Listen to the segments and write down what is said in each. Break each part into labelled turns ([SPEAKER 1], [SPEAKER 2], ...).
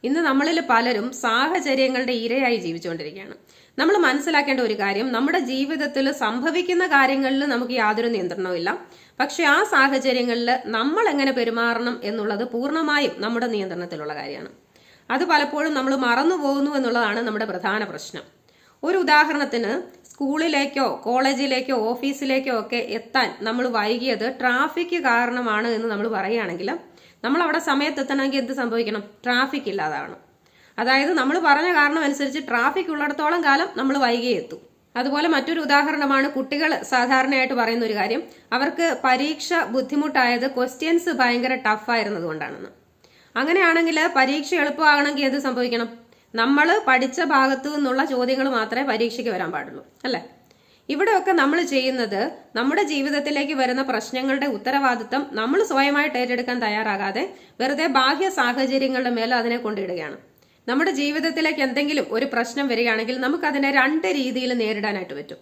[SPEAKER 1] ഇന്ന് നമ്മളിൽ പലരും സാഹചര്യങ്ങളുടെ ഇരയായി ജീവിച്ചുകൊണ്ടിരിക്കുകയാണ്. നമ്മൾ മനസ്സിലാക്കേണ്ട ഒരു കാര്യം, നമ്മുടെ ജീവിതത്തിൽ സംഭവിക്കുന്ന കാര്യങ്ങളിൽ നമുക്ക് യാതൊരു നിയന്ത്രണവുമില്ല. പക്ഷെ ആ സാഹചര്യങ്ങളിൽ നമ്മൾ എങ്ങനെ പെരുമാറണം എന്നുള്ളത് പൂർണ്ണമായും നമ്മുടെ നിയന്ത്രണത്തിലുള്ള കാര്യമാണ്. അത് പലപ്പോഴും നമ്മൾ മറന്നു പോകുന്നു എന്നുള്ളതാണ് നമ്മുടെ പ്രധാന പ്രശ്നം. ഒരു ഉദാഹരണത്തിന്, സ്കൂളിലേക്കോ കോളേജിലേക്കോ ഓഫീസിലേക്കോ ഒക്കെ എത്താൻ നമ്മൾ വൈകിയത് ട്രാഫിക് കാരണമാണ് എന്ന് നമ്മൾ പറയുകയാണെങ്കിൽ, നമ്മൾ അവിടെ സമയത്തെത്തണമെങ്കിൽ എന്ത് സംഭവിക്കണം? ട്രാഫിക് ഇല്ലാതാവണം. അതായത് നമ്മൾ പറഞ്ഞ കാരണം അനുസരിച്ച് ട്രാഫിക് ഉള്ളിടത്തോളം കാലം നമ്മൾ വൈകിയേ എത്തും. അതുപോലെ മറ്റൊരു ഉദാഹരണമാണ്, കുട്ടികൾ സാധാരണയായിട്ട് പറയുന്ന ഒരു കാര്യം, അവർക്ക് പരീക്ഷ ബുദ്ധിമുട്ടായത് ക്വസ്റ്റ്യൻസ് ഭയങ്കര ടഫായിരുന്നത് കൊണ്ടാണെന്ന്. അങ്ങനെയാണെങ്കിൽ പരീക്ഷ എളുപ്പമാകണമെങ്കിൽ എന്ത് സംഭവിക്കണം? നമ്മൾ പഠിച്ച ഭാഗത്തു നിന്നുള്ള ചോദ്യങ്ങൾ മാത്രമേ പരീക്ഷയ്ക്ക് വരാൻ പാടുള്ളൂ, അല്ലേ? ഇവിടെയൊക്കെ നമ്മൾ ചെയ്യുന്നത്, നമ്മുടെ ജീവിതത്തിലേക്ക് വരുന്ന പ്രശ്നങ്ങളുടെ ഉത്തരവാദിത്തം നമ്മൾ സ്വയമായിട്ട് ഏറ്റെടുക്കാൻ തയ്യാറാകാതെ വെറുതെ ബാഹ്യ സാഹചര്യങ്ങളുടെ മേലെ അതിനെ കൊണ്ടിടുകയാണ്. നമ്മുടെ ജീവിതത്തിലേക്ക് എന്തെങ്കിലും ഒരു പ്രശ്നം വരികയാണെങ്കിൽ നമുക്കതിനെ രണ്ട് രീതിയിൽ നേരിടാനായിട്ട് പറ്റും.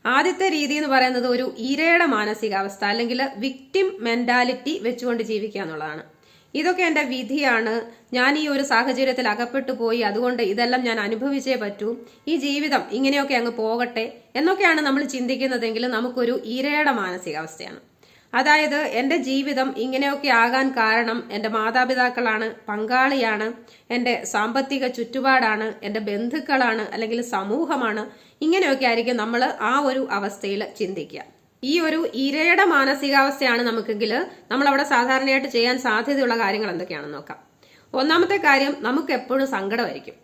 [SPEAKER 1] ആദ്യത്തെ രീതി എന്ന് പറയുന്നത് ഒരു ഇരയുടെ മാനസികാവസ്ഥ അല്ലെങ്കിൽ വിക്ടിം മെന്റാലിറ്റി വെച്ചുകൊണ്ട് ജീവിക്കുക എന്നുള്ളതാണ്. ഇതൊക്കെ എൻ്റെ വിധിയാണ്, ഞാൻ ഈ ഒരു സാഹചര്യത്തിൽ അകപ്പെട്ടു പോയി, അതുകൊണ്ട് ഇതെല്ലാം ഞാൻ അനുഭവിച്ചേ പറ്റൂ, ഈ ജീവിതം ഇങ്ങനെയൊക്കെ അങ്ങ് പോകട്ടെ എന്നൊക്കെയാണ് നമ്മൾ ചിന്തിക്കുന്നതെങ്കിൽ നമുക്കൊരു ഇരയുടെ മാനസികാവസ്ഥയാണ്. അതായത് എൻ്റെ ജീവിതം ഇങ്ങനെയൊക്കെ ആകാൻ കാരണം എൻ്റെ മാതാപിതാക്കളാണ്, പങ്കാളിയാണ്, എൻ്റെ സാമ്പത്തിക ചുറ്റുപാടാണ്, എൻ്റെ ബന്ധുക്കളാണ്, അല്ലെങ്കിൽ സമൂഹമാണ്. ഇങ്ങനെയൊക്കെ ആയിരിക്കും നമ്മൾ ആ ഒരു അവസ്ഥയിൽ ചിന്തിക്കുക. ഈ ഒരു ഇരയുടെ മാനസികാവസ്ഥയാണ് നമുക്കെങ്കിൽ നമ്മളവിടെ സാധാരണയായിട്ട് ചെയ്യാൻ സാധ്യതയുള്ള കാര്യങ്ങൾ എന്തൊക്കെയാണെന്ന് നോക്കാം. ഒന്നാമത്തെ കാര്യം, നമുക്ക് എപ്പോഴും സങ്കടമായിരിക്കും.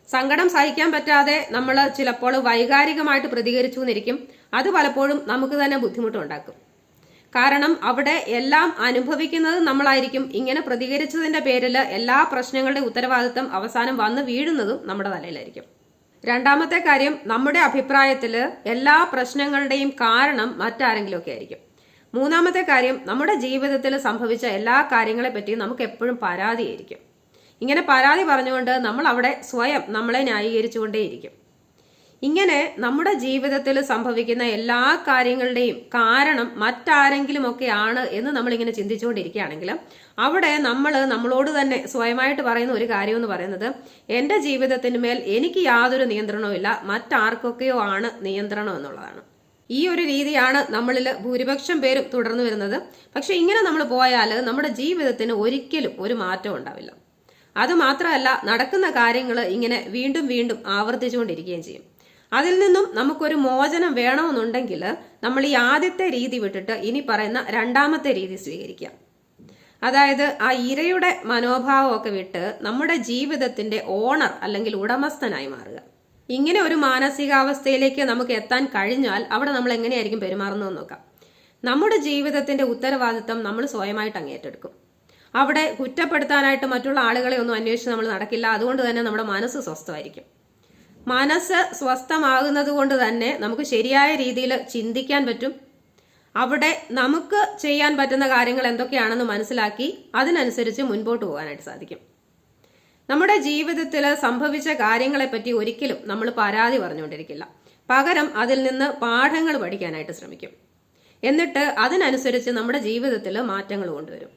[SPEAKER 1] സങ്കടം സഹിക്കാൻ പറ്റാതെ നമ്മൾ ചിലപ്പോൾ വൈകാരികമായിട്ട് പ്രതികരിച്ചു എന്നിരിക്കും. അത് പലപ്പോഴും നമുക്ക് തന്നെ ബുദ്ധിമുട്ടുണ്ടാക്കും. കാരണം അവിടെ എല്ലാം അനുഭവിക്കുന്നത് നമ്മളായിരിക്കും. ഇങ്ങനെ പ്രതികരിച്ചതിന്റെ പേരിൽ എല്ലാ പ്രശ്നങ്ങളുടെ ഉത്തരവാദിത്തം അവസാനം വന്ന് വീഴുന്നതും നമ്മുടെ തലയിലായിരിക്കും. രണ്ടാമത്തെ കാര്യം, നമ്മുടെ അഭിപ്രായത്തിൽ എല്ലാ പ്രശ്നങ്ങളുടെയും കാരണം മറ്റാരെങ്കിലും ഒക്കെ ആയിരിക്കും. മൂന്നാമത്തെ കാര്യം, നമ്മുടെ ജീവിതത്തിൽ സംഭവിച്ച എല്ലാ കാര്യങ്ങളെ പറ്റിയും നമുക്ക് എപ്പോഴും പരാതിയായിരിക്കും. ഇങ്ങനെ പരാതി പറഞ്ഞുകൊണ്ട് നമ്മൾ അവിടെ സ്വയം നമ്മളെ ന്യായീകരിച്ചുകൊണ്ടേയിരിക്കും. ഇങ്ങനെ നമ്മുടെ ജീവിതത്തിൽ സംഭവിക്കുന്ന എല്ലാ കാര്യങ്ങളുടെയും കാരണം മറ്റാരെങ്കിലും ഒക്കെയാണ് എന്ന് നമ്മളിങ്ങനെ ചിന്തിച്ചുകൊണ്ടിരിക്കുകയാണെങ്കിൽ അവിടെ നമ്മൾ നമ്മളോട് തന്നെ സ്വയമായിട്ട് പറയുന്ന ഒരു കാര്യം എന്ന് പറയുന്നത്, എൻ്റെ ജീവിതത്തിന് മേൽ എനിക്ക് യാതൊരു നിയന്ത്രണവും ഇല്ല, മറ്റാർക്കൊക്കെയോ ആണ് നിയന്ത്രണം എന്നുള്ളതാണ്. ഈ ഒരു രീതിയാണ് നമ്മളിൽ ഭൂരിപക്ഷം പേരും തുടർന്നു വരുന്നത്. പക്ഷെ ഇങ്ങനെ നമ്മൾ പോയാൽ നമ്മുടെ ജീവിതത്തിന് ഒരിക്കലും ഒരു മാറ്റം ഉണ്ടാവില്ല. അത് മാത്രമല്ല, നടക്കുന്ന കാര്യങ്ങൾ ഇങ്ങനെ വീണ്ടും വീണ്ടും ആവർത്തിച്ചുകൊണ്ടിരിക്കുകയും ചെയ്യും. അതിൽ നിന്നും നമുക്കൊരു മോചനം വേണമെന്നുണ്ടെങ്കിൽ നമ്മൾ ഈ ആദ്യത്തെ രീതി വിട്ടിട്ട് ഇനി പറയുന്ന രണ്ടാമത്തെ രീതി സ്വീകരിക്കാം. അതായത് ആ ഇരയുടെ മനോഭാവമൊക്കെ വിട്ട് നമ്മുടെ ജീവിതത്തിന്റെ ഓണർ അല്ലെങ്കിൽ ഉടമസ്ഥനായി മാറുക. ഇങ്ങനെ ഒരു മാനസികാവസ്ഥയിലേക്ക് നമുക്ക് എത്താൻ കഴിഞ്ഞാൽ അവിടെ നമ്മൾ എങ്ങനെയായിരിക്കും പെരുമാറുന്നതെന്ന് നോക്കാം. നമ്മുടെ ജീവിതത്തിന്റെ ഉത്തരവാദിത്തം നമ്മൾ സ്വയമായിട്ട് അങ്ങേറ്റെടുക്കും. അവിടെ കുറ്റപ്പെടുത്താനായിട്ട് മറ്റുള്ള ആളുകളെ ഒന്നും അന്വേഷിച്ച് നമ്മൾ നടക്കില്ല. അതുകൊണ്ട് തന്നെ നമ്മുടെ മനസ്സ് സ്വസ്ഥമായിരിക്കും. മനസ്സ് സ്വസ്ഥമാകുന്നത് കൊണ്ട് തന്നെ നമുക്ക് ശരിയായ രീതിയിൽ ചിന്തിക്കാൻ പറ്റും. അവിടെ നമുക്ക് ചെയ്യാൻ പറ്റുന്ന കാര്യങ്ങൾ എന്തൊക്കെയാണെന്ന് മനസ്സിലാക്കി അതിനനുസരിച്ച് മുൻപോട്ട് പോകാനായിട്ട് സാധിക്കും. നമ്മുടെ ജീവിതത്തിൽ സംഭവിച്ച കാര്യങ്ങളെപ്പറ്റി ഒരിക്കലും നമ്മൾ പരാതി പറഞ്ഞുകൊണ്ടിരിക്കില്ല. പകരം അതിൽ നിന്ന് പാഠങ്ങൾ പഠിക്കാനായിട്ട് ശ്രമിക്കും. എന്നിട്ട് അതിനനുസരിച്ച് നമ്മുടെ ജീവിതത്തിൽ മാറ്റങ്ങൾ കൊണ്ടുവരും.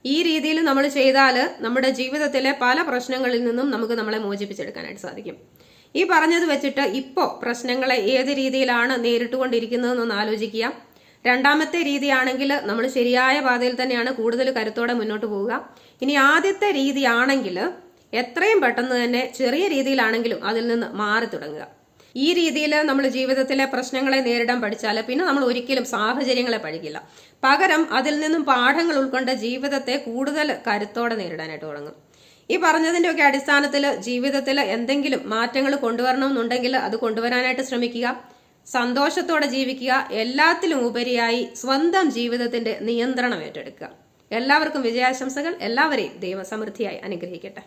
[SPEAKER 1] ഈ രീതിയിൽ നമ്മൾ ചെയ്താൽ നമ്മുടെ ജീവിതത്തിലെ പല പ്രശ്നങ്ങളിൽ നിന്നും നമുക്ക് നമ്മളെ മോചിപ്പിച്ചെടുക്കാനായിട്ട് സാധിക്കും. ഈ പറഞ്ഞത് വെച്ചിട്ട് ഇപ്പോൾ പ്രശ്നങ്ങളെ ഏത് രീതിയിലാണ് നേരിട്ടുകൊണ്ടിരിക്കുന്നതെന്നൊന്ന് ആലോചിക്കുക. രണ്ടാമത്തെ രീതിയാണെങ്കിൽ നമ്മൾ ശരിയായ പാതയിൽ തന്നെയാണ്, കൂടുതൽ കരുത്തോടെ മുന്നോട്ട് പോവുക. ഇനി ആദ്യത്തെ രീതിയാണെങ്കിൽ എത്രയും പെട്ടെന്ന് തന്നെ ചെറിയ രീതിയിലാണെങ്കിലും അതിൽ നിന്ന് മാറി തുടങ്ങുക. ഈ രീതിയിൽ നമ്മൾ ജീവിതത്തിലെ പ്രശ്നങ്ങളെ നേരിടാൻ പഠിച്ചാൽ പിന്നെ നമ്മൾ ഒരിക്കലും സാഹചര്യങ്ങളെ പഠിക്കില്ല. പകരം അതിൽ നിന്നും പാഠങ്ങൾ ഉൾക്കൊണ്ട് ജീവിതത്തെ കൂടുതൽ കരുത്തോടെ നേരിടാനായിട്ട് തുടങ്ങും. ഈ പറഞ്ഞതിന്റെ ഒക്കെ അടിസ്ഥാനത്തിൽ ജീവിതത്തിൽ എന്തെങ്കിലും മാറ്റങ്ങൾ കൊണ്ടുവരണമെന്നുണ്ടെങ്കിൽ അത് കൊണ്ടുവരാനായിട്ട് ശ്രമിക്കുക. സന്തോഷത്തോടെ ജീവിക്കുക. എല്ലാത്തിലും ഉപരിയായി സ്വന്തം ജീവിതത്തിന്റെ നിയന്ത്രണം ഏറ്റെടുക്കുക. എല്ലാവർക്കും വിജയാശംസകൾ. എല്ലാവരെയും ദൈവസമൃദ്ധിയായി അനുഗ്രഹിക്കട്ടെ.